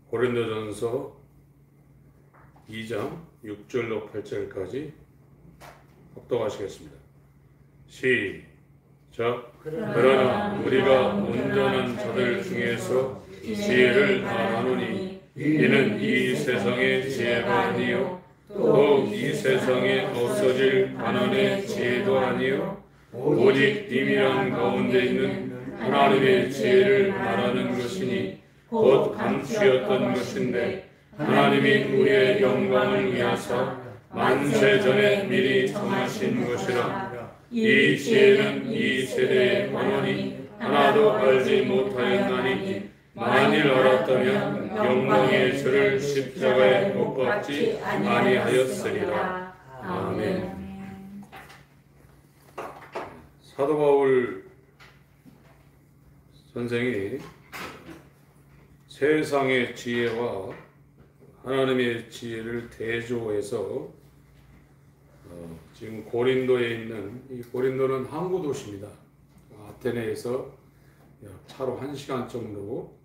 고린도전서 2장 6절로 8절까지 합독하시겠습니다. 시작. 그러나 우리가 온전한 자들 중에서 지혜를 말하노니 이는 이 세상의 지혜가 아니요 또 이 세상에 없어질 가난의 지혜도 아니요 오직 비밀한 가운데 있는 하나님의 지혜를 말하는 것이니 곧 감추었던 것인데 하나님이 우리의 영광을 위하사 만세 전에 미리 정하신 것이라. 이 지혜는 이 세대의 번원이 하나도 알지 못하였나니 만일 알았다면 영광의 주를 십자가에 못 박지 아니하였으리라. 아멘. 사도 바울 선생이 세상의 지혜와 하나님의 지혜를 대조해서 지금 고린도에 있는, 이 고린도는 항구 도시입니다. 아테네에서 차로 1시간 정도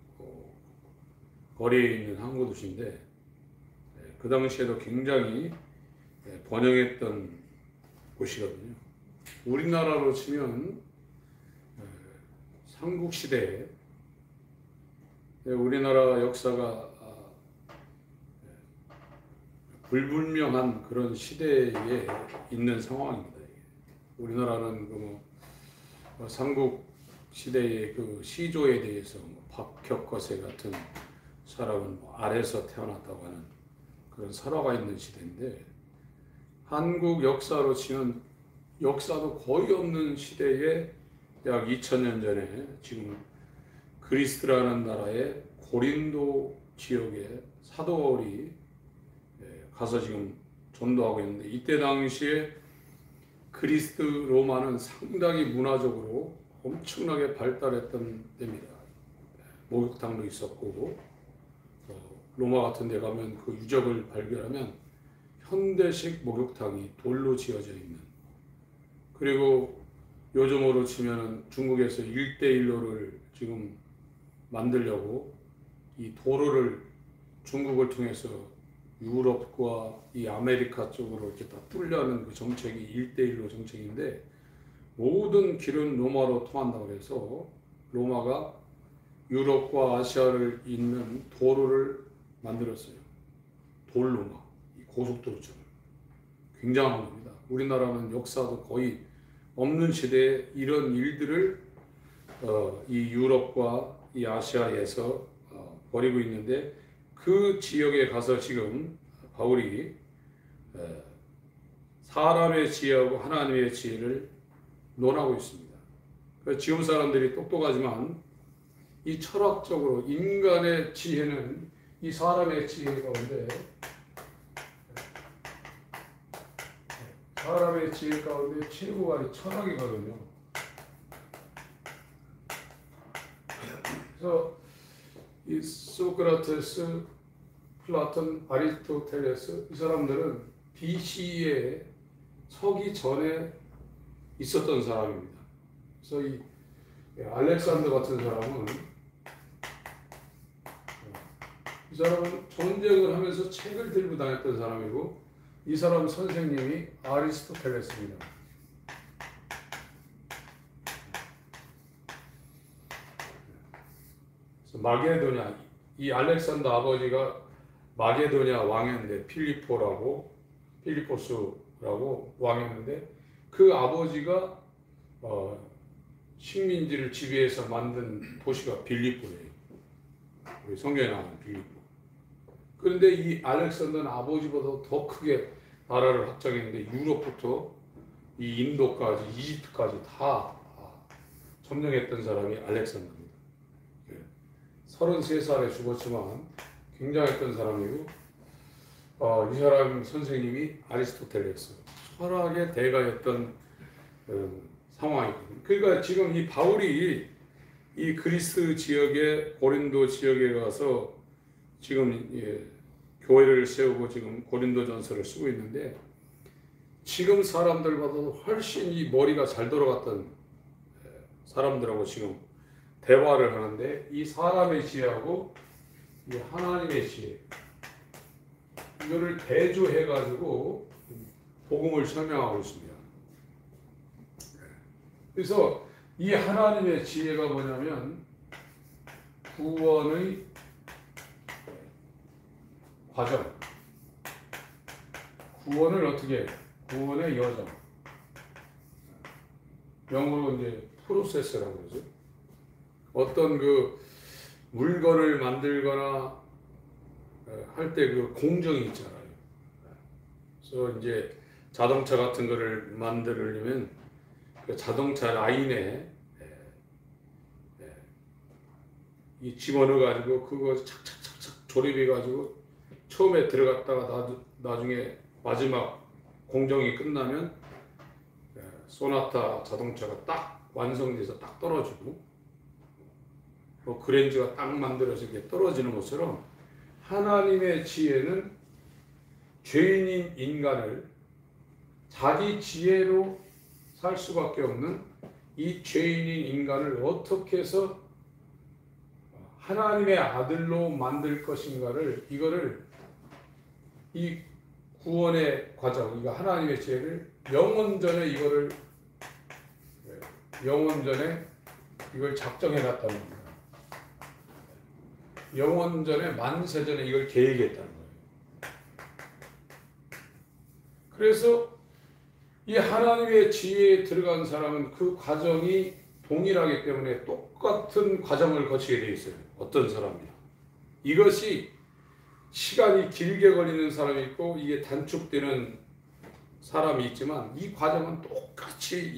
거리에 있는 항구 도시인데, 그 당시에도 굉장히 번영했던 곳이거든요. 우리나라로 치면 삼국시대에 우리나라 역사가 불분명한 그런 시대에 있는 상황입니다. 우리나라는 삼국 시대의 그 시조에 대해서 박혁거세 같은 사람은 아래서 태어났다고 하는 그런 설화가 있는 시대인데, 한국 역사로 치면 역사도 거의 없는 시대에 약 2000년 전에 지금 그리스라는 나라의 고린도 지역에 사도 바울이 가서 지금 전도하고 있는데, 이때 당시에 그리스 로마는 상당히 문화적으로 엄청나게 발달했던 때입니다. 목욕탕도 있었고, 로마 같은 데 가면 그 유적을 발견하면 현대식 목욕탕이 돌로 지어져 있는, 그리고 요즘으로 치면은 중국에서 1대1로를 지금 만들려고 이 도로를 중국을 통해서 유럽과 이 아메리카 쪽으로 이렇게 다 뚫려는 그 정책이 1대1로 정책인데, 모든 길은 로마로 통한다고 해서 로마가 유럽과 아시아를 잇는 도로를 만들었어요. 돌로마, 이 고속도로처럼. 굉장한 겁니다. 우리나라는 역사도 거의 없는 시대에 이런 일들을 이 유럽과 이 아시아에서 벌이고 있는데, 그 지역에 가서 지금 바울이 사람의 지혜하고 하나님의 지혜를 논하고 있습니다. 지금 사람들이 똑똑하지만 이 철학적으로 인간의 지혜는 이 사람의 지혜 가운데, 사람의 지혜 가운데 최고가 이 철학이거든요. 그래서 이 소크라테스, 플라톤, 아리스토텔레스, 이 사람들은 BC에 서기 전에 있었던 사람입니다. 그래서 이 알렉산더 같은 사람은, 이 사람은 전쟁을 하면서 책을 들고 다녔던 사람이고, 이 사람 선생님이 아리스토텔레스입니다. 그래서 마게도냐, 이 알렉산더 아버지가 마게도냐 왕이었는데, 필리포스라고 왕이었는데, 그 아버지가 식민지를 지배해서 만든 도시가 빌립보예요. 우리 성경에 나오는 빌립보. 그런데 이 알렉산더는 아버지보다 더 크게 나라를 확장했는데, 유럽부터 이 인도까지, 이집트까지 다 점령했던 사람이 알렉산더입니다. 33살에 죽었지만 굉장했던 사람이고, 이 사람 선생님이 아리스토텔레스, 철학의 대가였던 상황이거든요. 그러니까 지금 이 바울이 이 그리스 지역에, 고린도 지역에 가서 지금 교회를 세우고 지금 고린도전서를 쓰고 있는데, 지금 사람들보다도 훨씬 이 머리가 잘 돌아갔던 사람들하고 지금 대화를 하는데, 이 사람의 지혜하고 이 하나님의 지혜 이거를 대조해 가지고 복음을 설명하고 있습니다. 그래서 이 하나님의 지혜가 뭐냐면 구원의 과정, 구원을 어떻게, 구원의 여정, 영어로 이제 프로세스라고 그러죠. 어떤 그 물건을 만들거나 할 때 그 공정이 있잖아요. 그래서 이제 자동차 같은 거를 만들려면 그 자동차 라인에 이 집어넣어 가지고 그거 착착착착 조립해 가지고 처음에 들어갔다가 나중에 마지막 공정이 끝나면 소나타 자동차가 딱 완성돼서 딱 떨어지고 뭐 그랜저가 딱 만들어서 이렇게 떨어지는 것처럼 하나님의 지혜는 죄인인 인간을 자기 지혜로 살 수밖에 없는 이 죄인인 인간을 어떻게 해서 하나님의 아들로 만들 것인가를, 이거를 이 구원의 과정, 이거 하나님의 지혜를 영원전에 이걸 작정해 놨다는 겁니다. 영원전에 만세전에 이걸 계획했다는 거예요. 그래서 이 하나님의 지혜에 들어간 사람은 그 과정이 동일하기 때문에 똑같은 과정을 거치게 되어 있어요. 어떤 사람이나. 이것이 시간이 길게 걸리는 사람이 있고 이게 단축되는 사람이 있지만 이 과정은 똑같이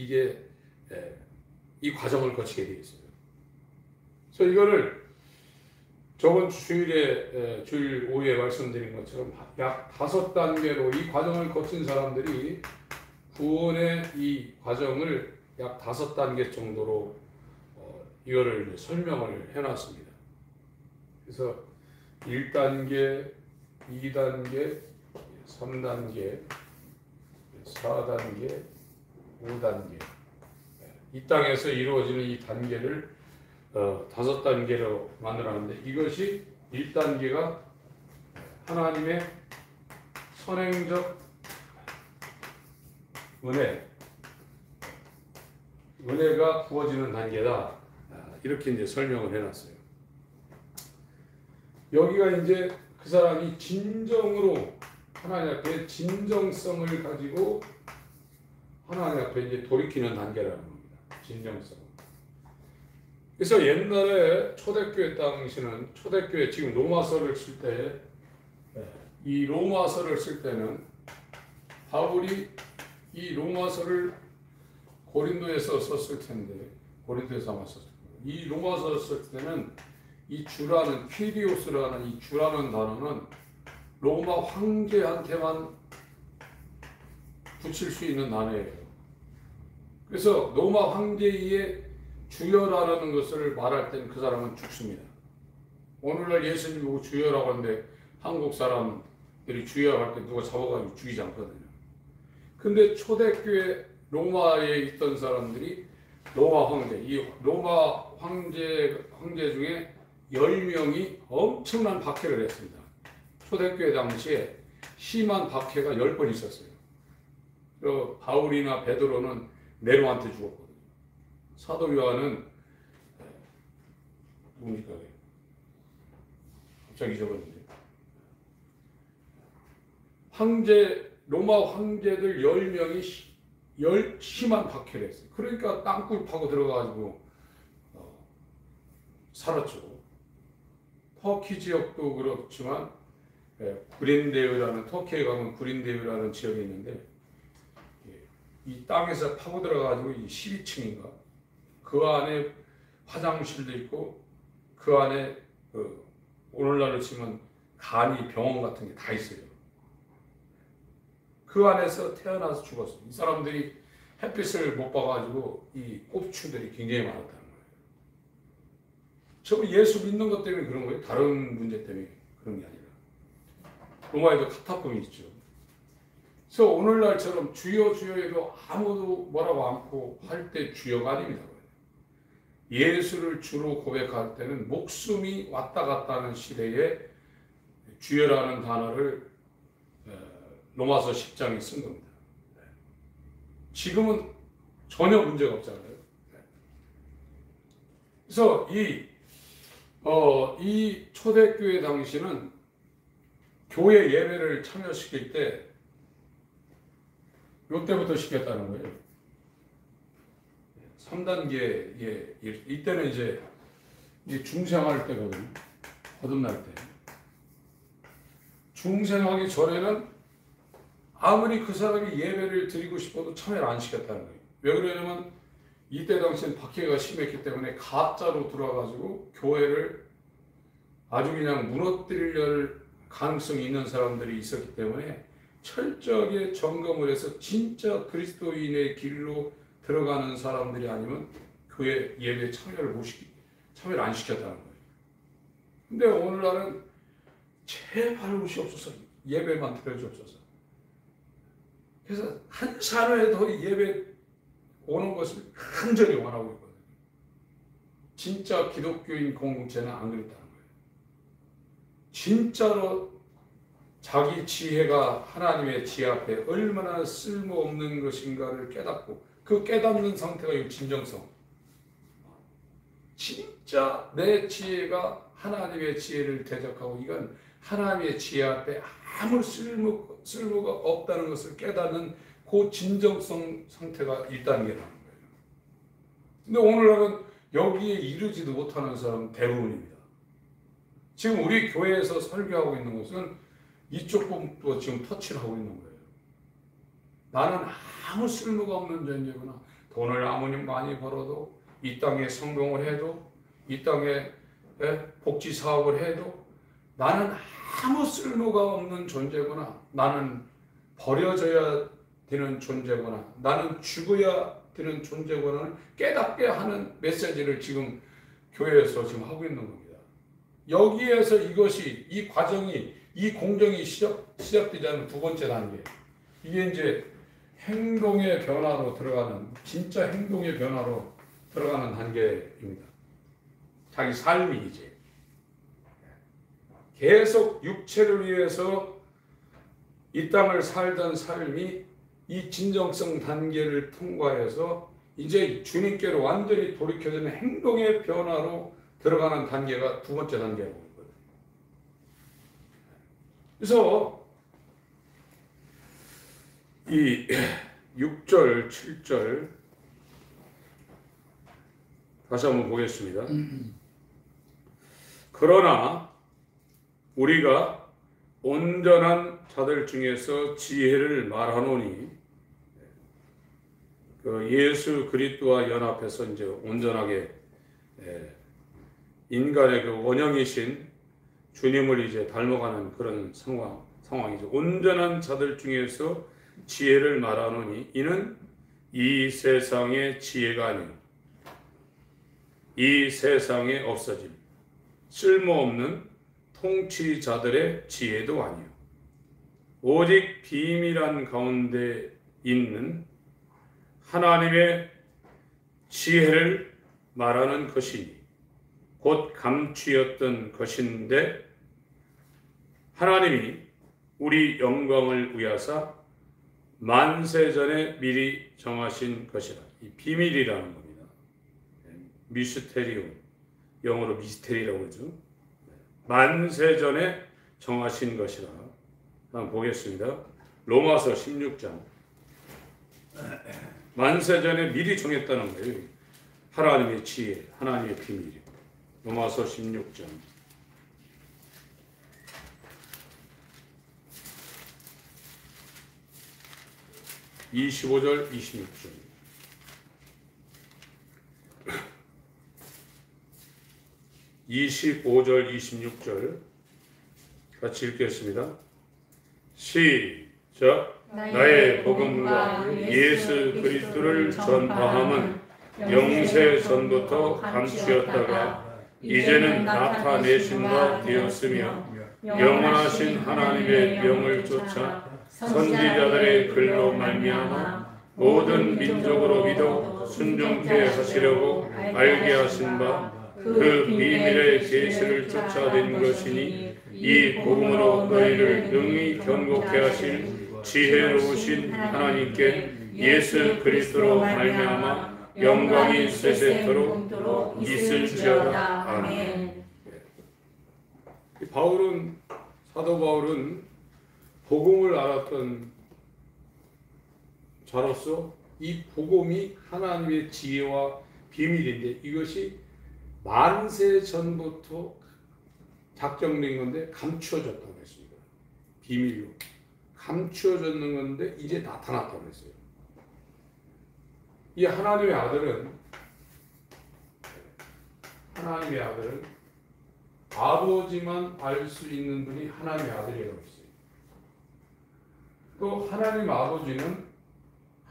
이 과정을 거치게 되어 있어요. 그래서 이거를 저번 주일에 주일 오후에 말씀드린 것처럼 약 5단계로 이 과정을 거친 사람들이 구원의 이 과정을 약 5단계 정도로 이거를 설명을 해놨습니다. 그래서 1단계, 2단계, 3단계, 4단계, 5단계 이 땅에서 이루어지는 이 단계를 5단계로 만들었는데 이것이 1단계가 하나님의 선행적 은혜가 부어지는 단계다. 이렇게 이제 설명을 해놨어요. 여기가 이제 그 사람이 진정으로 하나님 앞에 진정성을 가지고 하나님 앞에 이제 돌이키는 단계라는 겁니다. 진정성. 그래서 옛날에 초대교회 당시는 초대교회 지금 로마서를 쓸 때 이 로마서를 쓸 때는 바울이 이 로마서를 고린도에서 썼을 텐데 고린도에서 아마 썼을 거예요. 이 로마서를 쓸 때는 이 주라는 퀴리오스라는 이 주라는 단어는 로마 황제한테만 붙일 수 있는 단어예요. 그래서 로마 황제의 주여라는 것을 말할 때는 그 사람은 죽습니다. 오늘날 예수님 보고 주여라고 하는데 한국 사람들이 주여 할 때 누가 잡아가지고 죽이지 않거든요. 근데 초대교회 로마에 있던 사람들이 로마 황제, 이 로마 황제 중에 10명이 엄청난 박해를 했습니다. 초대교회 당시에 심한 박해가 10번 있었어요. 또 바울이나 베드로는 네로한테 죽었거든요. 사도 요한은 뭡니까? 갑자기 잊어버렸는데. 로마 황제들 10명이 심한 박해를 했어요. 그러니까 땅굴 파고 들어가가지고 살았죠. 터키 지역도 그렇지만 구린데이라는, 터키에 가면 구린데이라는 지역이 있는데 이 땅에서 파고 들어가가지고 12층인가 그 안에 화장실도 있고 그 안에 오늘날로 치면 간이 병원 같은 게 다 있어요. 그 안에서 태어나서 죽었어요. 이 사람들이 햇빛을 못 봐가지고 이 꼽추들이 굉장히 많았다는 거예요. 저 예수 믿는 것 때문에 그런 거예요? 다른 문제 때문에 그런 게 아니라. 로마에도 카타콤이 있죠. 그래서 오늘날처럼 주여 주여 해도 아무도 뭐라고 않고 할 때 주여가 아닙니다. 예수를 주로 고백할 때는 목숨이 왔다 갔다 하는 시대에 주여라는 단어를 로마서 10장에 쓴 겁니다. 지금은 전혀 문제가 없잖아요. 그래서 이 초대교회 당시는 교회 예배를 참여시킬 때 이때부터 시켰다는 거예요. 3단계, 이때는 이제 중생할 때거든요. 거듭날 때. 중생하기 전에는 아무리 그 사람이 예배를 드리고 싶어도 참여를 안 시켰다는 거예요. 왜 그러냐면 이때 당시엔 박해가 심했기 때문에 가짜로 들어와가지고 교회를 아주 그냥 무너뜨릴 가능성이 있는 사람들이 있었기 때문에 철저하게 점검을 해서 진짜 그리스도인의 길로 들어가는 사람들이 아니면 교회 예배에 참여를 안 시켰다는 거예요. 근데 오늘날은 제발 오시옵소서, 예배만 드려주옵소서. 그래서 한 사람에도 예배 오는 것을 간절히 원하고 있거든요. 진짜 기독교인 공동체는 안 그랬다는 거예요. 진짜로 자기 지혜가 하나님의 지혜 앞에 얼마나 쓸모없는 것인가를 깨닫고 그 깨닫는 상태가 이 진정성. 진짜 내 지혜가 하나님의 지혜를 대적하고 이건 하나님의 지혜 앞에 아무 쓸모가 없다는 것을 깨닫는 그 진정성 상태가 1단계라는 거예요. 근데 오늘날은 여기에 이르지도 못하는 사람은 대부분입니다. 지금 우리 교회에서 설교하고 있는 것은 이쪽 부분도 지금 터치를 하고 있는 거예요. 나는 아무 쓸모가 없는 존재구나. 돈을 아무리 많이 벌어도, 이 땅에 성공을 해도, 이 땅에 복지 사업을 해도 나는 아무 쓸모가 없는 존재구나. 나는 버려져야 되는 존재구나. 나는 죽어야 되는 존재구나를 깨닫게 하는 메시지를 지금 교회에서 지금 하고 있는 겁니다. 여기에서 이 과정이, 이 공정이 시작되지 않은 두 번째 단계. 이게 이제 행동의 변화로 들어가는, 진짜 행동의 변화로 들어가는 단계입니다. 자기 삶이 이제 계속 육체를 위해서 이 땅을 살던 삶이 이 진정성 단계를 통과해서 이제 주님께로 완전히 돌이켜지는 행동의 변화로 들어가는 단계가 두 번째 단계라고 있거든요. 그래서 이 6절, 7절 다시 한번 보겠습니다. 그러나 우리가 온전한 자들 중에서 지혜를 말하노니, 그 예수 그리스도와 연합해서 이제 온전하게 인간의 그 원형이신 주님을 이제 닮아가는 그런 상황이죠. 온전한 자들 중에서 지혜를 말하노니 이는 이 세상의 지혜가 아니요 이 세상에 없어진 쓸모없는 통치자들의 지혜도 아니요 오직 비밀한 가운데 있는 하나님의 지혜를 말하는 것이니 곧 감추었던 것인데 하나님이 우리 영광을 위하사 만세전에 미리 정하신 것이라. 이 비밀이라는 겁니다. 미스테리움, 영어로 미스테리라고 그러죠. 만세전에 정하신 것이라. 한번 보겠습니다. 로마서 16장. 만세전에 미리 정했다는 거예요. 하나님의 지혜, 하나님의 비밀. 로마서 16장. 25절, 26절. (25절) 26절 같이 읽겠습니다. 시작. 나의 복음과 예수 그리스도를 전파함은 영세 전부터 감추었다가 이제는 나타내신 바 되었으며 영원하신 하나님의 명을 쫓아 선지자들의 글로 말미암아 모든 민족으로비도 순종케 하시려고 알게 하신 바 그 비밀의 계시를 쫓아낸 것이니 이 복음으로 너희를 능히 견고케 하실 지혜로우신 하나님께 예수 그리스도로 말미암아 영광이 세세토록 있을지어다. 아멘. 사도 바울은 복음을 알았던 자로서 이 복음이 하나님의 지혜와 비밀인데 이것이 만세 전부터 작정된 건데 감추어졌다고 했습니다. 비밀로 감추어졌는 건데 이제 나타났다고 했어요. 이 하나님의 아들은 아버지만 알 수 있는 분이 하나님의 아들이라고 했어요. 또 하나님 아버지는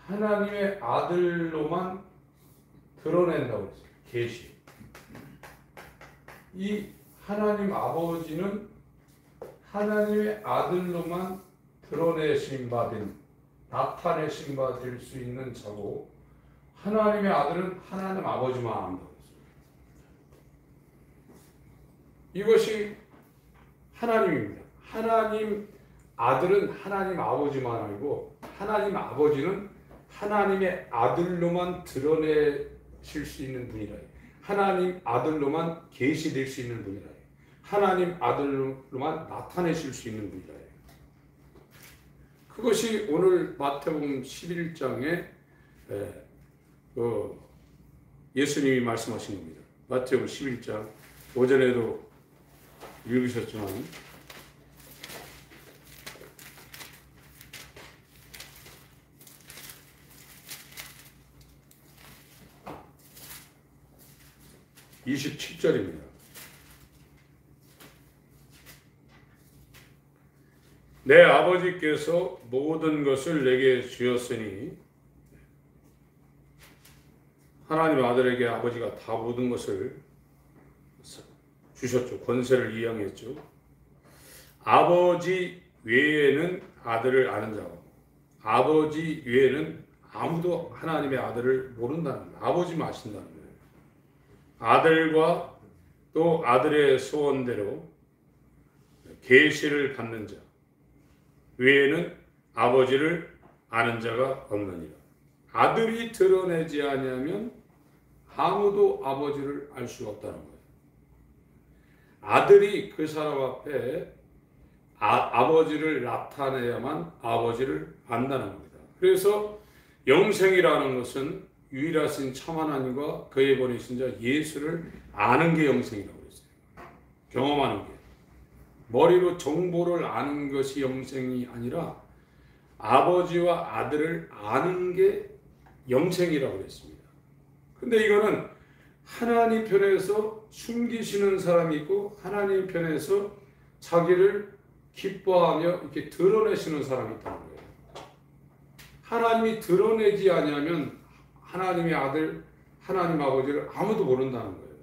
하나님의 아들로만 드러낸다고 했어요. 계시. 이 하나님 아버지는 하나님의 아들로만 드러내신 바된 나타내신 바 될 수 있는 자고 하나님의 아들은 하나님 아버지만 안다고 했어요. 이것이 하나님입니다. 하나님 아들은 하나님 아버지만 알고 하나님 아버지는 하나님의 아들로만 드러내실 수 있는 분이라. 하나님 아들로만 계시될 수 있는 분이라. 하나님 아들로만 나타내실 수 있는 분이라. 그것이 오늘 마태복음 11장에 예수님이 말씀하신 겁니다. 마태복음 11장 오전에도 읽으셨지만 27절입니다. 내 아버지께서 모든 것을 내게 주었으니 하나님 아들에게 아버지가 다 모든 것을 주셨죠. 권세를 이양했죠. 아버지 외에는 아들을 아는 자가 없고 아버지 외에는 아무도 하나님의 아들을 모른다는 거예요. 아버지만 아신다는 거예요. 아들과 또 아들의 소원대로 계시를 받는 자 외에는 아버지를 아는 자가 없느니라. 아들이 드러내지 아니하면 아무도 아버지를 알 수가 없다는 거예요. 아들이 그 사람 앞에 아버지를 나타내야만 아버지를 안다는 겁니다. 그래서 영생이라는 것은 유일하신 참 하나님과 그의 보내신 자 예수를 아는 게 영생이라고 했어요. 경험하는 게. 머리로 정보를 아는 것이 영생이 아니라 아버지와 아들을 아는 게 영생이라고 했습니다. 근데 이거는 하나님 편에서 숨기시는 사람이 있고 하나님 편에서 자기를 기뻐하며 이렇게 드러내시는 사람이 있다는 거예요. 하나님이 드러내지 아니하면 하나님의 아들, 하나님 아버지를 아무도 모른다는 거예요.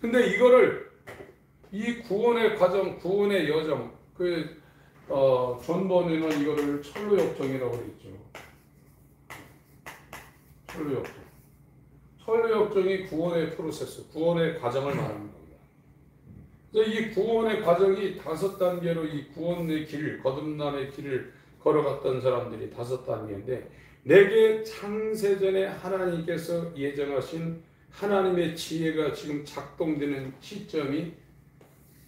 근데 이거를 이 구원의 과정, 구원의 여정, 존 버니는 이거를 철로역정이라고 그랬죠. 철로역정. 철로역정이 구원의 프로세스, 구원의 과정을 말하는 겁니다. 이 구원의 과정이 5단계로 이 구원의 길, 거듭남의 길을 걸어갔던 사람들이 5단계인데 내게 창세전에 하나님께서 예정하신 하나님의 지혜가 지금 작동되는 시점이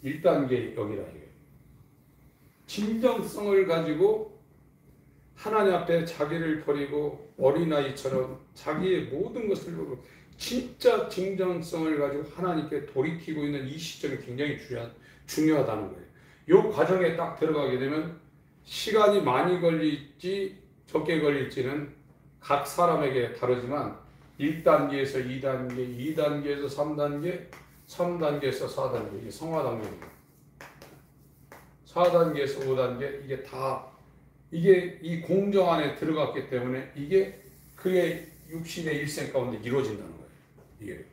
1단계 여기라 해요. 진정성을 가지고 하나님 앞에 자기를 버리고 어린아이처럼 자기의 모든 것을 버리고 진짜 진정성을 가지고 하나님께 돌이키고 있는 이 시점이 굉장히 중요하다는 거예요. 이 과정에 딱 들어가게 되면 시간이 많이 걸릴지 적게 걸릴지는 각 사람에게 다르지만 1단계에서 2단계, 2단계에서 3단계, 3단계에서 4단계, 이게 성화 단계입니다. 4단계에서 5단계, 이게 다, 이게 이 공정 안에 들어갔기 때문에 이게 그의 육신의 일생 가운데 이루어진다는 거예요. 이게.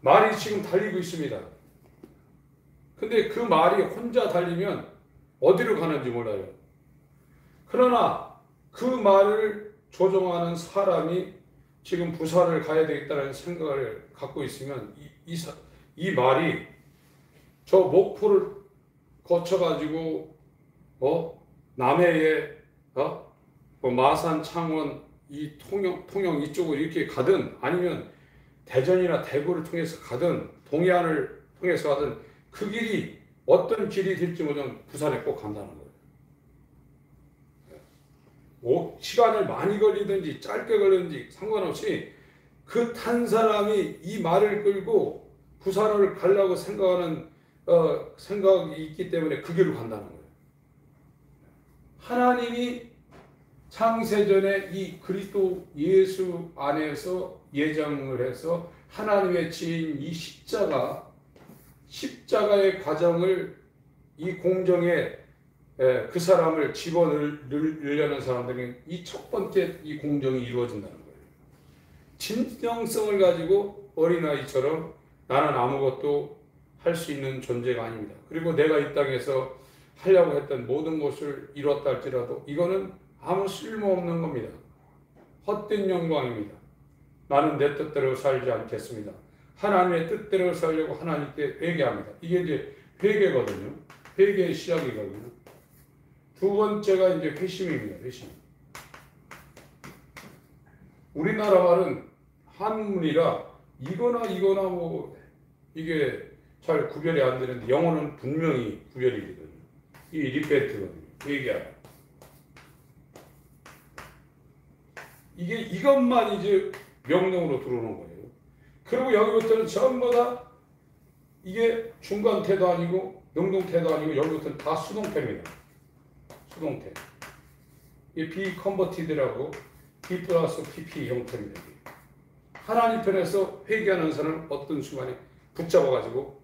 말이 지금 달리고 있습니다. 근데 그 말이 혼자 달리면 어디로 가는지 몰라요. 그러나 그 말을 조종하는 사람이 지금 부산을 가야 되겠다는 생각을 갖고 있으면 이 말이 저 목포를 거쳐가지고 남해에 마산, 창원, 이 통영 이쪽으로 이렇게 가든 아니면 대전이나 대구를 통해서 가든 동해안을 통해서 가든 그 길이 어떤 길이 될지 모르면 부산에 꼭 간다는 거예요. 시간을 많이 걸리든지 짧게 걸리든지 상관없이 그 탄 사람이 이 말을 끌고 부산을 가려고 생각하는 생각이 있기 때문에 그 길로 간다는 거예요. 하나님이 창세전에 이 그리스도 예수 안에서 예정을 해서 하나님의 지인 이 십자가의 과정을 이 공정에 그 사람을 집어넣으려는 사람들은 이 첫 번째 이 공정이 이루어진다는 거예요. 진정성을 가지고 어린아이처럼 나는 아무것도 할 수 있는 존재가 아닙니다. 그리고 내가 이 땅에서 하려고 했던 모든 것을 이뤘다 할지라도 이거는 아무 쓸모없는 겁니다. 헛된 영광입니다. 나는 내 뜻대로 살지 않겠습니다. 하나님의 뜻대로 살려고 하나님께 회개합니다. 이게 이제 회개거든요. 회개의 시작이거든요. 두 번째가 이제 회심입니다. 회심. 우리나라 말은 한문이라 이거나 이게 잘 구별이 안 되는데 영어는 분명히 구별이 되거든요. 이 리페트거든요. 회개하라. 이것만 이제 명령으로 들어오는 거예요. 그리고 여기부터는 전부 다 이게 중간태도 아니고 능동태도 아니고 여기부터는 다 수동태입니다. 수동태. 이 비컨버티드라고 B 플러스 PP 형태입니다. 하나님 편에서 회개하는 사람은 어떤 순간에 붙잡아가지고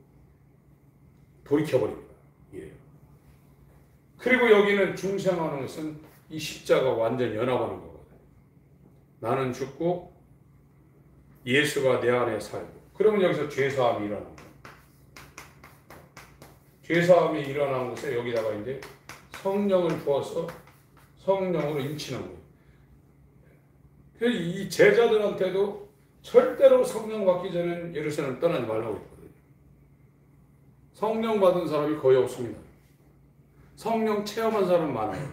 돌이켜버립니다. 예. 그리고 여기는 중생하는 것은 이 십자가 완전히 연합하는 거거든요. 나는 죽고 예수가 내 안에 살고. 그러면 여기서 죄사함이 일어나는 거예요. 죄사함이 일어나는 것에 여기다가 이제 성령을 부어서 성령으로 인치는 거예요. 그래서 이 제자들한테도 절대로 성령 받기 전에 예루살렘을 떠나지 말라고 했거든요. 성령 받은 사람이 거의 없습니다. 성령 체험한 사람 많아요.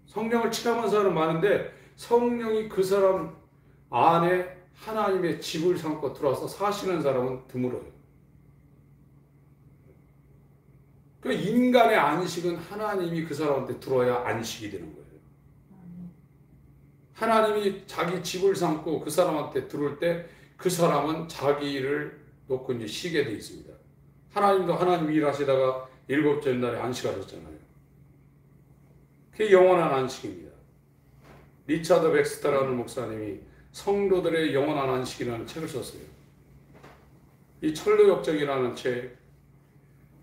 성령을 체험한 사람 많은데 성령이 그 사람 안에 하나님의 집을 삼고 들어와서 사시는 사람은 드물어요. 그 인간의 안식은 하나님이 그 사람한테 들어와야 안식이 되는 거예요. 하나님이 자기 집을 삼고 그 사람한테 들어올 때 그 사람은 자기를 놓고 이제 쉬게 돼 있습니다. 하나님도 하나님 일하시다가 일곱째 날에 안식하셨잖아요. 그게 영원한 안식입니다. 리차드 백스터라는 목사님이 성도들의 영원한 안식이라는 책을 썼어요. 이 철로역정이라는 책,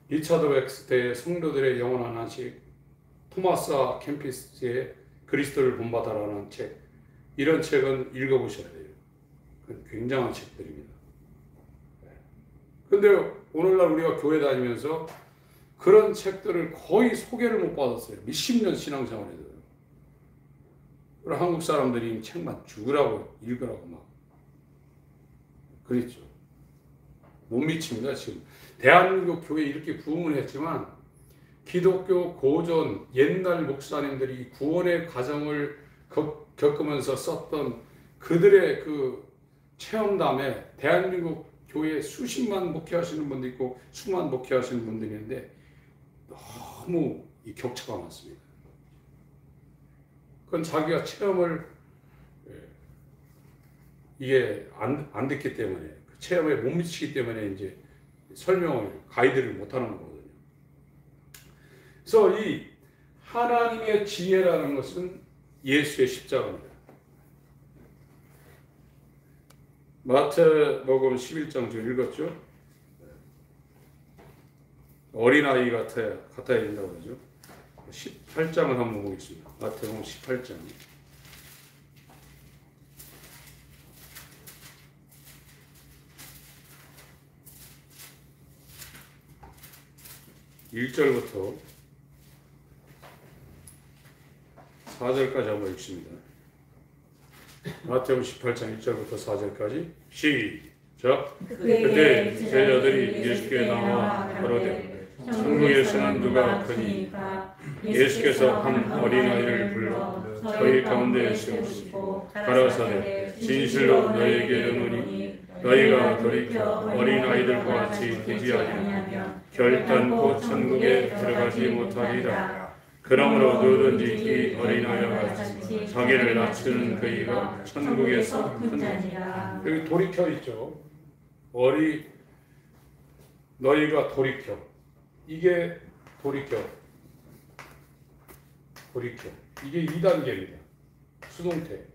리차드 백스터의 성도들의 영원한 안식, 토마스 캠피스의 그리스도를 본받아라는 책, 이런 책은 읽어보셔야 돼요. 굉장한 책들입니다. 그런데 오늘날 우리가 교회 다니면서 그런 책들을 거의 소개를 못 받았어요. 몇십 년 신앙생활에서. 한국 사람들이 책만 죽으라고 읽으라고 막 그랬죠. 못 미칩니다. 지금 대한민국 교회 이렇게 부흥을 했지만 기독교 고전 옛날 목사님들이 구원의 과정을 겪으면서 썼던 그들의 그 체험담에 대한민국 교회에 수십만 목회하시는 분도 있고 수만 목회하시는 분들이 있는데 너무 이 격차가 많습니다. 그건 자기가 체험을 이게 안 됐기 때문에 그 체험에 못 미치기 때문에 이제 설명을 가이드를 못하는 거거든요. 그래서 이 하나님의 지혜라는 것은 예수의 십자가입니다. 마태복음 11장 좀 읽었죠? 어린아이 같아야 된다고 그러죠. 18장을 한번 보겠습니다. 마태복음 18장. (1절부터) 4절까지 한번 읽습니다. 마태복음 18장 1절부터 4절까지 시작. 그때 제자들이 예수께 나와 가로되 천국에서는 누가 크니? 예수께서 한 어린아이를 불러 저희 가운데 세우시고 가라사대 진실로 너희에게 이르노니 너희가 돌이켜 어린아이들과 같이 되지 아니하면 결단코 천국에 들어가지 못하리라. 그러므로 누구든지 이 어린아이와 같이 자기를 낮추는 그이가 천국에서 큰 자니라. 여기 돌이켜 있죠. 너희가 돌이켜. 이게 돌이켜. 이게 2단계입니다. 수동태.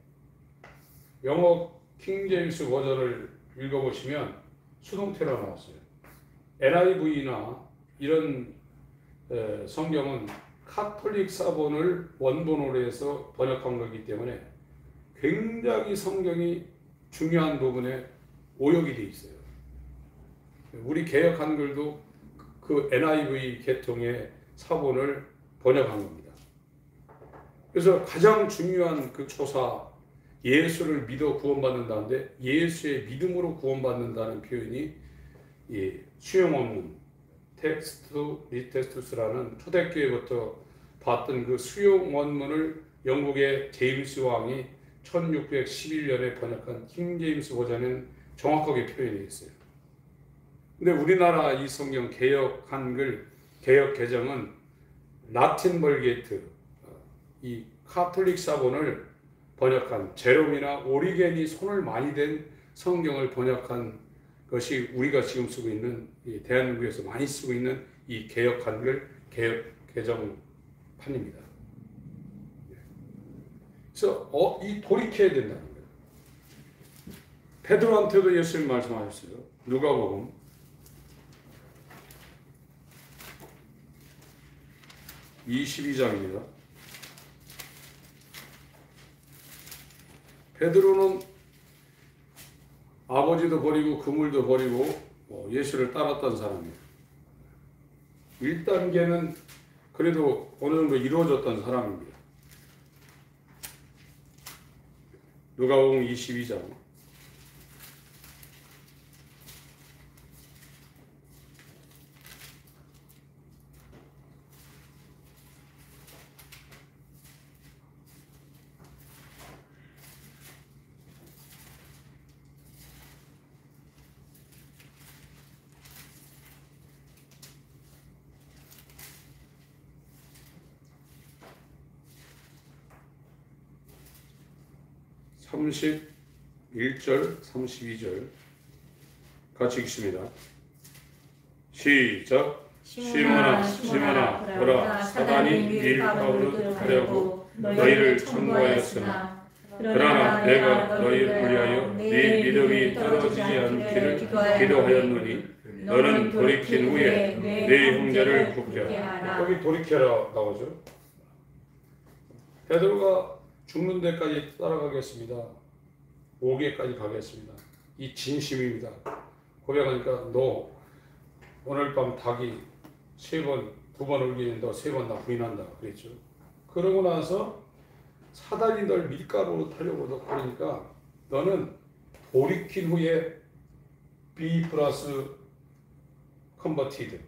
영어 킹제임스 버전을 읽어보시면 수동태로 나왔어요. NIV나 이런 성경은 카톨릭 사본을 원본으로 해서 번역한 거기 때문에 굉장히 성경이 중요한 부분에 오역이 돼 있어요. 우리 개역 한글도 그 NIV 계통의 사본을 번역한 겁니다. 그래서 가장 중요한 그 초사, 예수를 믿어 구원받는다는데 예수의 믿음으로 구원받는다는 표현이 수용 원문, 텍스트 리텍스투스라는 초대교회부터 봤던 그 수용 원문을 영국의 제임스 왕이 1611년에 번역한 킹제임스 버전은 정확하게 표현되어 있어요. 근데 우리나라 이 성경 개역 한글 개역 개정은 라틴 벌게이트, 이 카톨릭 사본을 번역한 제롬이나 오리겐이 손을 많이 댄 성경을 번역한 것이 우리가 지금 쓰고 있는 대한민국에서 많이 쓰고 있는 이 개역 한글 개역 개정판입니다. 그래서 이 돌이켜야 된다는 거예요. 베드로한테도 예수님 말씀하셨어요. 누가복음 22장입니다. 베드로는 아버지도 버리고 그물도 버리고 예수를 따랐던 사람이에요. 1단계는 그래도 어느 정도 이루어졌던 사람입니다. 누가복음 22장 31절, 32절 같이 읽습니다. 시작. 시몬아, 시몬아, 보라, 사단이 밀가루를 하려고 너희를 청구하였으나 그러나 내가 너희를 위하여 네 믿음이 떨어지지 않기를 기도하였노니 너는 돌이킨 후에 네 형제를 굽게 하라. 여기 돌이켜라 나오죠. 베드로가 죽는 데까지 따라가겠습니다. 5계까지 가겠습니다. 이 진심입니다. 고백하니까 너 오늘 밤 닭이 3번, 2번 울리는 너 3번 나 부인한다 그랬죠. 그러고 나서 사단이 널 밀가루로 타려고 그러니까 너는 돌이킨 후에 be 플러스 converted,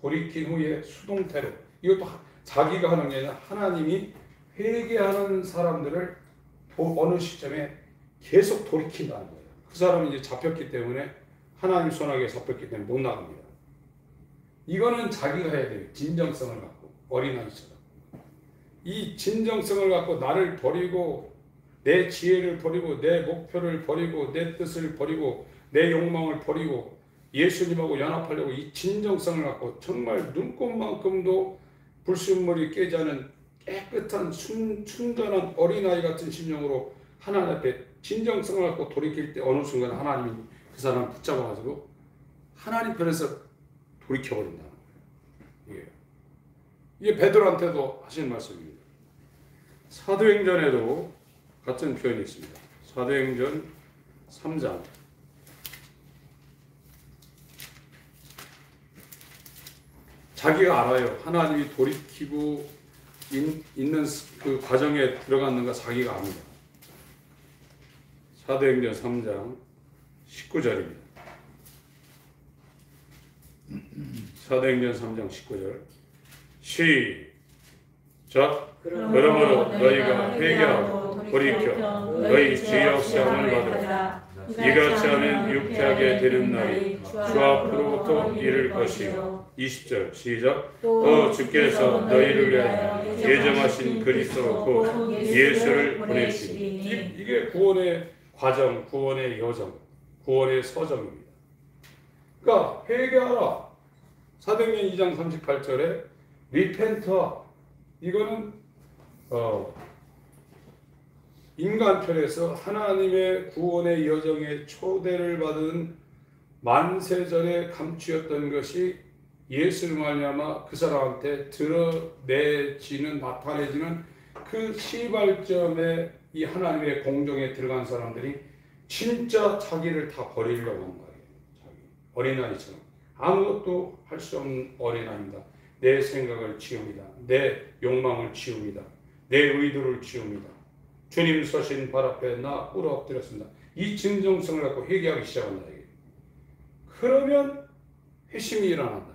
돌이킨 후에 수동태로, 이것도 자기가 하는 게 아니라 하나님이 회개하는 사람들을 어느 시점에 계속 돌이킨다는 거예요. 그 사람은 이제 잡혔기 때문에 하나님 손아귀에 잡혔기 때문에 못 나갑니다. 이거는 자기가 해야 돼요. 진정성을 갖고 어린아이처럼 이 진정성을 갖고 나를 버리고 내 지혜를 버리고 내 목표를 버리고 내 뜻을 버리고 내 욕망을 버리고 예수님하고 연합하려고 이 진정성을 갖고 정말 눈곱만큼도 불순물이 깨지 않은 깨끗한 순전한 어린아이 같은 심령으로 하나님 앞에 진정성을 갖고 돌이킬 때 어느 순간 하나님이 그 사람을 붙잡아가지고 하나님 편에서 돌이켜버린다는 거예요. 이게 베드로한테도 하신 말씀입니다. 사도행전에도 같은 표현이 있습니다. 사도행전 3장 자기가 알아요. 하나님이 돌이키고 있는 그 과정에 들어갔는가 자기가 압니다. 사도행전 3장 19절입니다. 사도행전 3장 19절 시작. 그러므로 너희가 회개하고 돌이켜 너희 죄악 사함을 받으라. 이같이 하면 유쾌하게 되는 날이 주 앞으로부터 이를 것이요. 20절 시작. 또 주께서 너희를 위하여 예정하신 그리스도 곧 예수를 보내시니. 이게 구원의 과정, 구원의 여정, 구원의 서정입니다. 그러니까 회개하라. 사도행전 2장 38절에 리펜터, 이거는 인간편에서 하나님의 구원의 여정에 초대를 받은 만세전에 감추었던 것이 예수를 말미암아 그 사람한테 드러내지는, 나타내지는 그 시발점에 이 하나님의 공정에 들어간 사람들이 진짜 자기를 다 버리려고 하는 거예요. 자기 어린아이처럼 아무것도 할 수 없는 어린아이입니다. 내 생각을 지웁니다. 내 욕망을 지웁니다. 내 의도를 지웁니다. 주님 서신 발 앞에 나 꿇어 엎드렸습니다. 이 진정성을 갖고 회개하기 시작한다. 그러면 회심이 일어난다.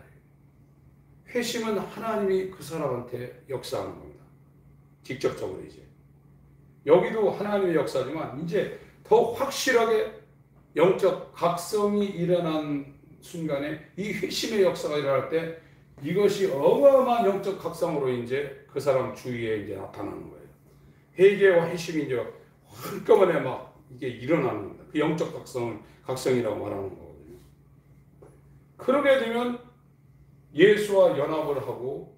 회심은 하나님이 그 사람한테 역사하는 겁니다. 직접적으로 이제. 여기도 하나님의 역사지만 이제 더 확실하게 영적 각성이 일어난 순간에 이 회심의 역사가 일어날 때 이것이 어마어마한 영적 각성으로 이제 그 사람 주위에 이제 나타나는 거예요. 회개와 회심이 이제 한꺼번에 막 이게 일어나는 겁니다. 그 영적 각성이라고 말하는 거거든요. 그러게 되면 예수와 연합을 하고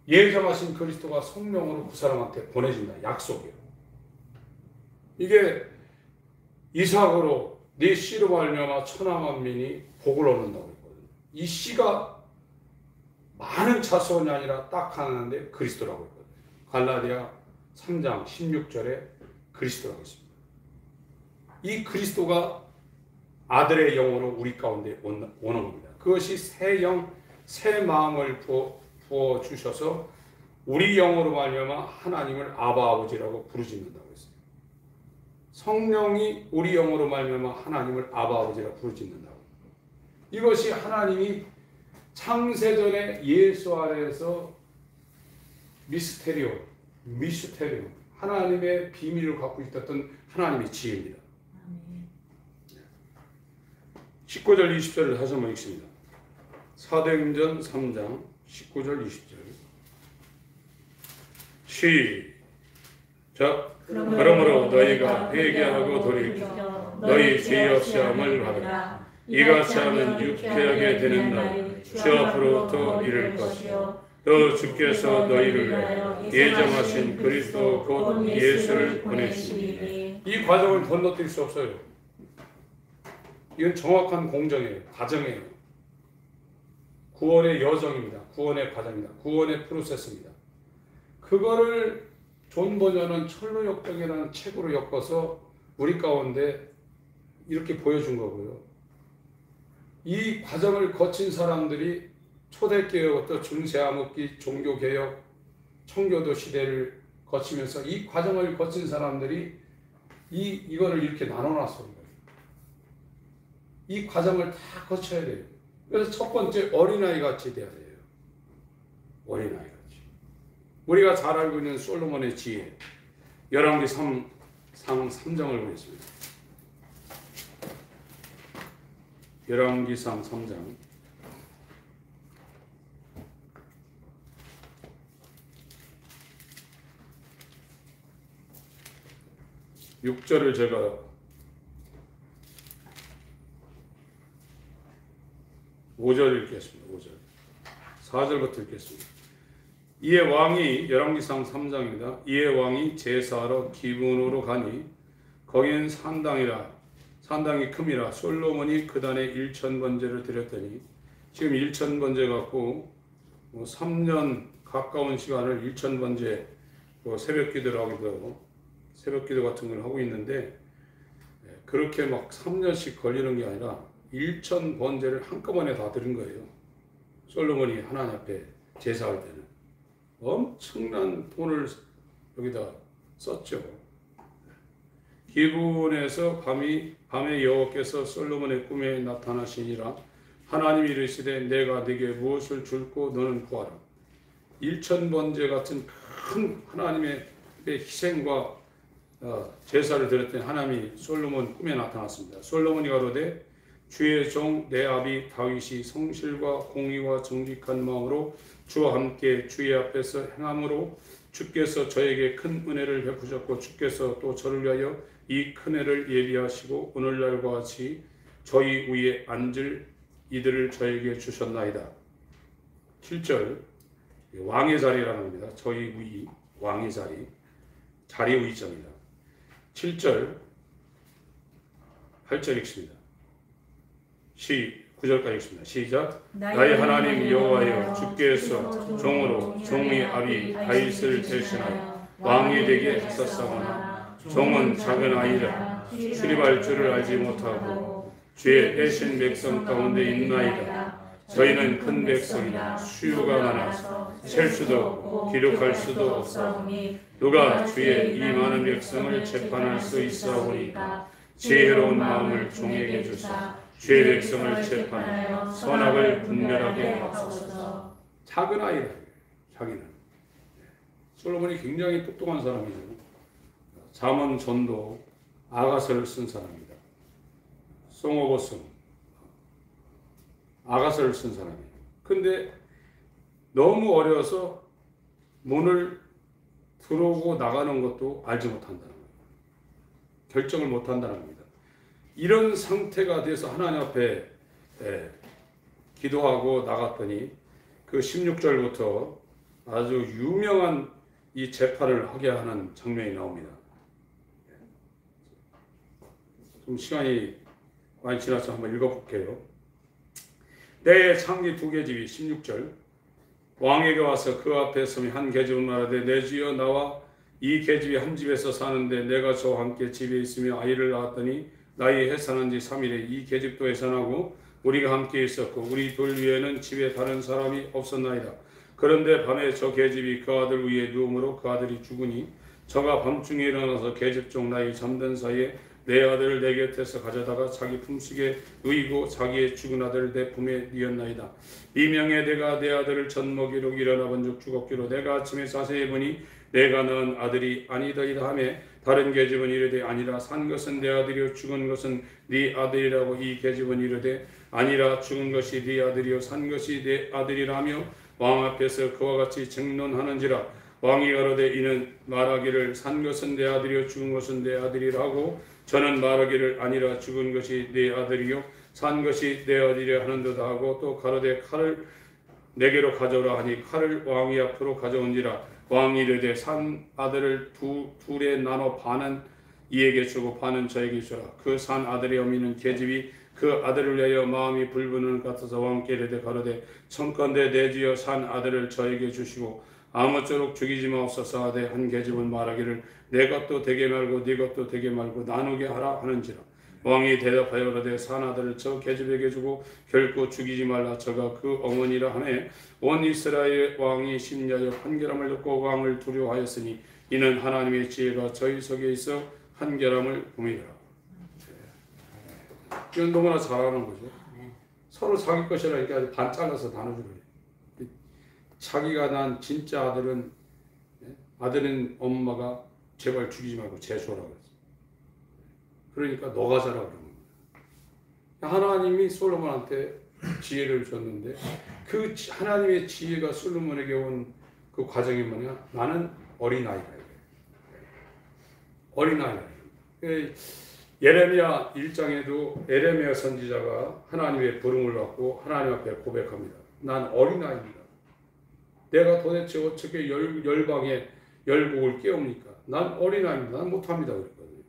예정하신 그리스도가 성령으로 그 사람한테 보내진다. 약속이에요. 이게 이삭으로 네 씨로 말미암아 천하 만민이 복을 얻는다고 했거든요. 이 씨가 많은 자손이 아니라 딱 하나인데 그리스도라고 했거든요. 갈라디아 3장 16절에 그리스도라고 했습니다. 이 그리스도가 아들의 영으로 우리 가운데 오는 겁니다. 그것이 새 영, 새 마음을 부어 주셔서 우리 영으로 말미암아 하나님을 아바 아버지라고 부르짖는다고 했어요. 성령이 우리 영으로 말미암아 하나님을 아바 아버지라고 부르짖는다고. 이것이 하나님이 창세전에 예수 안에서 미스테리오 하나님의 비밀을 갖고 있었던 하나님의 지혜입니다. 19절 20절을 다시 한번 읽습니다. 사도행전 3장 19절 20절 시작. 그러므로 너희가 회개하고 돌이켜 너희 죄 없이 함을 받으라. 이같이 하면 유쾌하게 되는 날 주 앞으로부터 이를 것이요. 또 주께서 너희를 위하여 예정하신 그리스도 곧 예수를 보내시니. 이 과정을 건너뛸 수 없어요. 이건 정확한 공정이에요. 과정이에요. 구원의 여정입니다. 구원의 과정입니다. 구원의 프로세스입니다. 그거를 존 버녀는 철로역정이라는 책으로 엮어서 우리 가운데 이렇게 보여준 거고요. 이 과정을 거친 사람들이 초대교회부터 중세암흑기, 종교개혁, 청교도 시대를 거치면서 이 과정을 거친 사람들이 이거를 이렇게 나눠놨어요. 이 과정을 다 거쳐야 돼요. 그래서 첫 번째 어린아이 같이 돼야 돼요. 어린아이 같이. 우리가 잘 알고 있는 솔로몬의 지혜. 열왕기 3장을 보겠습니다. 열왕기상 3장 6절을 제가 5절 읽겠습니다. 5절 4절부터 읽겠습니다. 이에 왕이 열왕기상 3장입니다. 이에 왕이 제사하러 기브론으로 가니 거기는 산당이 큼이라 솔로몬이 그단에 1000번제를 드렸더니 지금 1000번제 갖고 3년 가까운 시간을 1000번제 새벽 기도를 하기도 하고 새벽 기도 같은 걸 하고 있는데 그렇게 막 3년씩 걸리는 게 아니라 1000번제를 한꺼번에 다 드린 거예요. 솔로몬이 하나님 앞에 제사할 때는. 엄청난 돈을 여기다 썼죠. 기브온에서 밤에 여호와께서 솔로몬의 꿈에 나타나시니라. 하나님이 이르시되 내가 네게 무엇을 줄고 너는 구하라. 1000번째 같은 큰 하나님의 희생과 제사를 드렸더니 하나님이 솔로몬 꿈에 나타났습니다. 솔로몬이 가로되 주의 종 내 아비 다윗이 성실과 공의와 정직한 마음으로 주와 함께 주의 앞에서 행함으로 주께서 저에게 큰 은혜를 베푸셨고 주께서 또 저를 위하여 이 큰 애를 예비하시고 오늘날과 같이 저희 위에 앉을 이들을 저에게 주셨나이다. 7절 왕의 자리라는 겁니다. 저희 위 왕의 자리 위점이다. 7절 8절 읽습니다. 9절까지 읽습니다. 시작. 나의 하나님 여호와여 주께서 종으로 종의 아비 다윗을 대신하여 왕이 되게 하셨사오나 종은 작은 아이라 출입할 줄을 알지 못하고 주의 빼신 백성 가운데 있나이다. 저희는 큰 백성이나 수요가 많아서 셀 수도 없고 기록할 수도 없사오니 누가 주의 이 많은 백성을 재판할 수 있사오니까 지혜로운 마음을 종에게 주사 주의 백성을 재판하여 선악을 분별하게 하옵소서. 작은 아이라 자기는 솔로몬이 굉장히 똑똑한 사람이죠. 잠언 전도 아가서를 쓴 사람입니다. 송 오브 송 아가서를 쓴 사람이에요. 근데 너무 어려서 문을 들어오고 나가는 것도 알지 못한다는 거예요. 결정을 못한다는 겁니다. 이런 상태가 돼서 하나님 앞에 기도하고 나갔더니 그 16절부터 아주 유명한 이 재판을 하게 하는 장면이 나옵니다. 좀 시간이 많이 지나서 한번 읽어볼게요. 내 창기 2계집이 16절 왕에게 와서 그 앞에 서며 한 계집은 말하되 내 주여 나와 이 계집이 한 집에서 사는데 내가 저와 함께 집에 있으며 아이를 낳았더니 나이 해산한 지 3일에 이 계집도 해산하고 우리가 함께 있었고 우리 둘 위에는 집에 다른 사람이 없었나이다. 그런데 밤에 저 계집이 그 아들 위에 누움으로 그 아들이 죽으니 저가 밤중에 일어나서 계집 종 나이 잠든 사이에 내 아들을 내 곁에서 가져다가 자기 품속에 누이고 자기의 죽은 아들을 내 품에 뉘었나이다. 이명에 내가 내 아들을 젖먹이로 일어나 본즉 죽었기로 내가 아침에 자세히 보니 내가 낳은 아들이 아니더이다 하매 다른 계집은 이르되 아니라 산 것은 내 아들이요 죽은 것은 네 아들이라고 이 계집은 이르되 아니라 죽은 것이 네 아들이요 산 것이 내 아들이라며 왕 앞에서 그와 같이 증론하는지라. 왕이 가로되 이는 말하기를 산 것은 내 아들이요 죽은 것은 내 아들이라고 저는 말하기를 아니라 죽은 것이 내 아들이요 산 것이 내 아들이라 하는도다 하고 또 가로되 칼을 내게로 가져오라 하니 칼을 왕이 앞으로 가져온지라. 왕이 이르되 산 아들을 둘에 나눠 반은 이에게 주고 반은 저에게 주라. 그 산 아들의 어미는 계집이 그 아들을 위하여 마음이 불붙는 것 같아서 왕께 이르되 가로되 청컨대 내 주여 산 아들을 저에게 주시고 아무쪼록 죽이지 마옵소서 하되 한 계집은 말하기를 내 것도 되게 말고 네 것도 되게 말고 나누게 하라 하는지라. 왕이 대답하여 가로되 산 아들을 저 계집에게 주고 결코 죽이지 말라. 저가 그 어머니라 하매 온 이스라엘 왕이 심려하여 판결함을 듣고 왕을 두려워하였으니 이는 하나님의 지혜가 저희 속에 있어 판결함을 봄이라. 이건 너무나 잘하는 거죠. 서로 자기 것이라 이렇게 아주 반 잘라서 나눠주려. 자기가 난 진짜 아들은 엄마가 제발 죽이지 말고 제소라고 했어. 그러니까 너가 자라 그런 겁니다. 하나님이 솔로몬한테 지혜를 줬는데 그 하나님의 지혜가 솔로몬에게 온 그 과정이 뭐냐? 나는 어린아이다. 어린아이다. 예레미야 1장에도 예레미야 선지자가 하나님의 부름을 받고 하나님 앞에 고백합니다. 난 어린아이입니다. 내가 도대체 어떻게 열방의 열국을 깨웁니까? 난 어린아이입니다. 난 못합니다. 그랬거든요.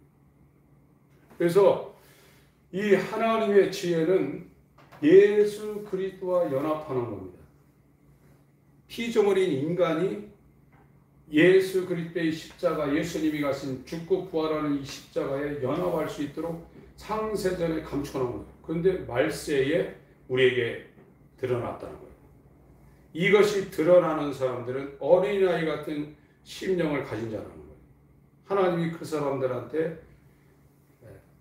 그래서 이 하나님의 지혜는 예수 그리스도와 연합하는 겁니다. 피조물인 인간이 예수 그리스도의 십자가, 예수님이 가신 죽고 부활하는 이 십자가에 연합할 수 있도록 창세전에 감춰놓은 거예요. 그런데 말세에 우리에게 드러났다는 거예요. 이것이 드러나는 사람들은 어린아이 같은 심령을 가진 자라는 거예요. 하나님이 그 사람들한테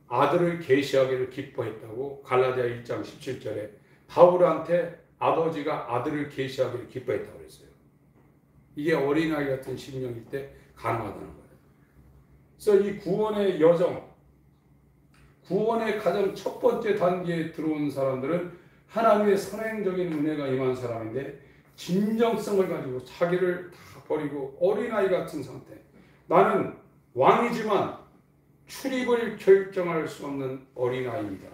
아들을 계시하기를 기뻐했다고 갈라디아 1장 17절에 바울한테 아버지가 아들을 계시하기를 기뻐했다고 그랬어요. 이게 어린아이 같은 심령일 때 가능하다는 거예요. 그래서 이 구원의 여정, 구원의 가장 첫 번째 단계에 들어온 사람들은 하나님의 선행적인 은혜가 임한 사람인데 진정성을 가지고 자기를 다 버리고 어린아이 같은 상태. 나는 왕이지만 출입을 결정할 수 없는 어린아이입니다.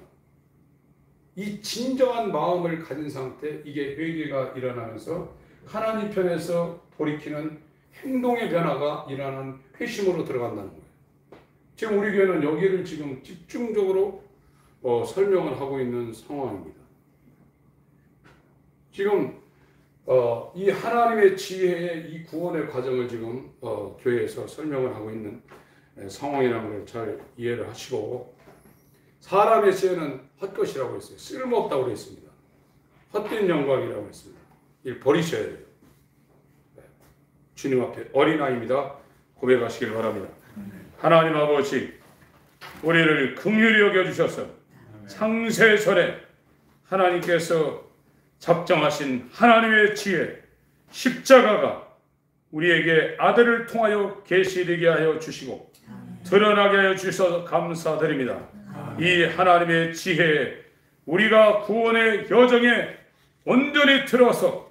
이 진정한 마음을 가진 상태, 이게 회개가 일어나면서 하나님 편에서 돌이키는 행동의 변화가 일어나는 회심으로 들어간다는 거예요. 지금 우리 교회는 여기를 지금 집중적으로 설명을 하고 있는 상황입니다. 지금 이 하나님의 지혜의 이 구원의 과정을 지금 교회에서 설명을 하고 있는 상황이라는 걸 잘 이해를 하시고, 사람의 지혜는 헛것이라고 했어요. 쓸모없다고 그랬습니다. 헛된 영광이라고 했습니다. 이를 버리셔야 돼요. 주님 앞에 어린아이입니다. 고백하시길 바랍니다. 하나님 아버지, 우리를 긍휼히 여겨주셔서 창세전에 하나님께서 작정하신 하나님의 지혜, 십자가가 우리에게 아들을 통하여 계시되게 하여 주시고 드러나게 하여 주셔서 감사드립니다. 이 하나님의 지혜에 우리가 구원의 여정에 온전히 들어서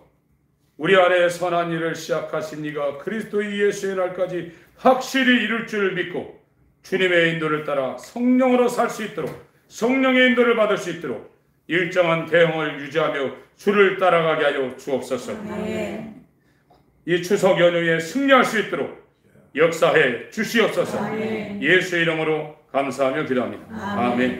우리 안에 선한 일을 시작하신 이가 그리스도의 예수의 날까지 확실히 이룰 줄 믿고 주님의 인도를 따라 성령으로 살 수 있도록, 성령의 인도를 받을 수 있도록 일정한 대응을 유지하며 주를 따라가게 하여 주옵소서. 이 추석 연휴에 승리할 수 있도록 역사해 주시옵소서. 예수의 이름으로 감사하며 기도합니다. 아멘.